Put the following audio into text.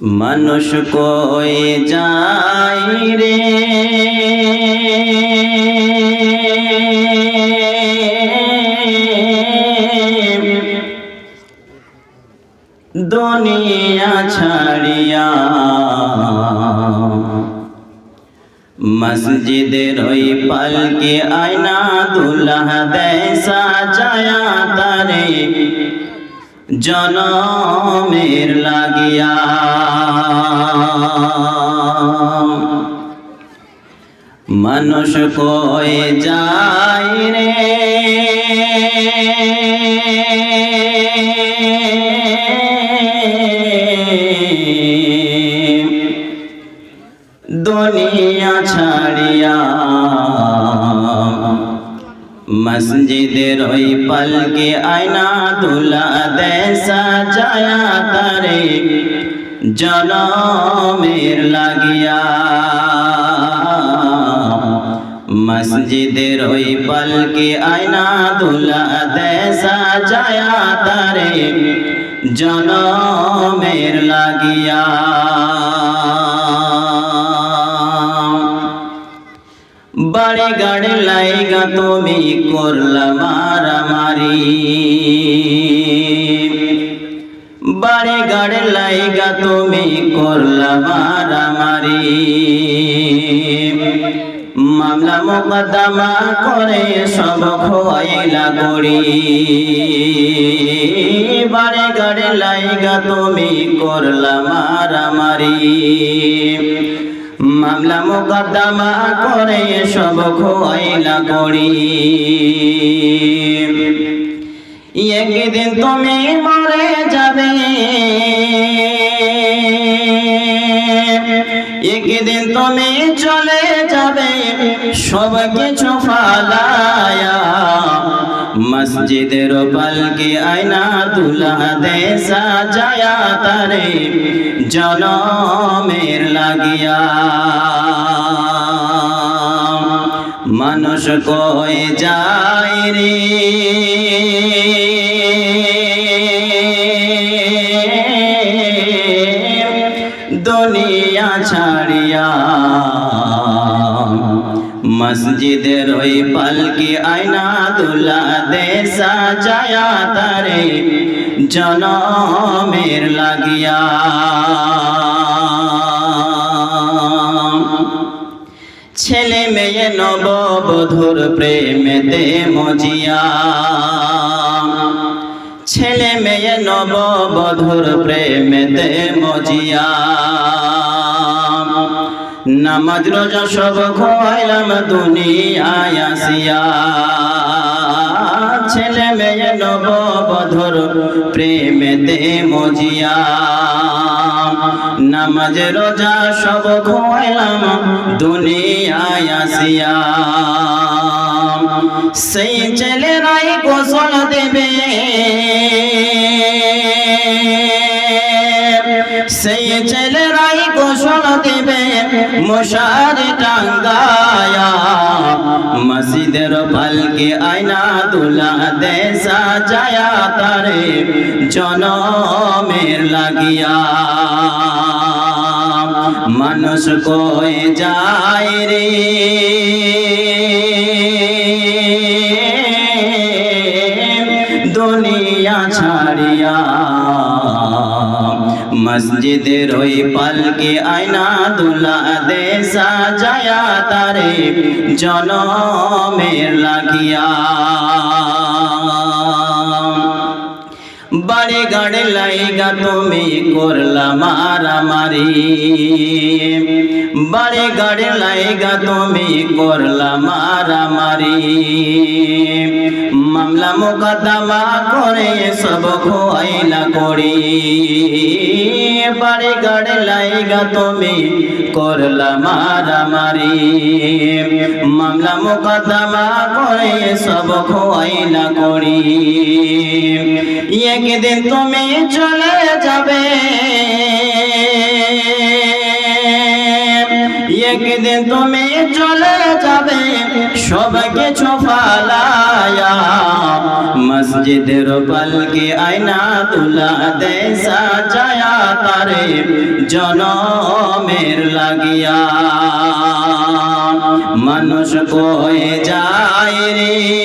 মানুষ কই যায় রে দুনিয়া ছাড়িয়া মসজিদের ওই পালকে আয়না দুল্লাহ দেয় সাজায়া তারে জনমের লাগিয়া মানুষ কই যায় রে দুনিয়া ছাড়িয়া মসজিদের ওই পালকে আয়না দুলা দেয় সাজায়া তারে জনমের লাগিয়া মসজিদের ওই পালকে আয়না দুলা দেয় সাজায়া তারে জনমের লাগিয়া বাড়ি গাড়ি লাইগা তুমি করলা মারামারি বাড়ি গাড়ি লাইগা তুমি করলা মারামারি মামলা মোকদ্দমা করে সব খোয়াইলা গড়ি বাড়ি গাড়ি লাইগা তুমি করলা মারামারি মামলা মোকদ্দমা করে সব খোয়াইলা গড়ি একদিন তুমি মরে যাবে একদিন তুমি চলে যাবে সব কিছু ফালায়া মসজিদের পালকে আয়না দুলা দে সাজায়া তারে জনমের লাগিয়া মানুষ কই যায় রে দুনিয়া ছাড়িয়া মসজিদের ওই পালকি আয়না দুলা দে সাজায়া তারে জনমের লাগিয়া ছেলে মেয়ে নববধূর প্রেমেতে মজিয়া ছেলে মেয়ে নববধূর প্রেমেতে মজিয়া নামাজ রোজা সব খোয়াইলাম দুনিয়ায় আসিয়া ছেলে মেয়ে নববধূর প্রেমেতে মজিয়া নামাজ রোজা সব খোয়াইলাম দুনিয়ায় আসিয়া সেই ছেলেরাই গোসল দেবে সেই ছেলেরাই গোসল দেবে মশারি টাঙ্গায়া মসজিদের পালকে আয়না দুলা দে সাজায়া তারে জনমের লাগিয়া মানুষ কই যায় রে দুনিয়া ছাড়িয়া মসজিদের ওই পালকে আয়না দুলা দে সাজায়া তারে জনমের লাগিয়া বাড়ি গাড়ি লাইগা তুমি করলা মারামারি বাড়ি গাড়ি লাইগা তুমি করলা মারামারি মামলা মোকদ্দমা করে সব খোয়াইলা করি বাড়ি গাড়ি লাইগা তুমি করলা মারামারি মামলা মোকদ্দমা করে সব খোয়াইলা করি একদিন তুমি চলে যাবে একদিন তুমি চলে যাবে সব কিছু ফালায়া মসজিদের পালকে আয়না তুলা দে সাজায়া তারে জনমের লাগিয়া মানুষ কয়ে যায় রে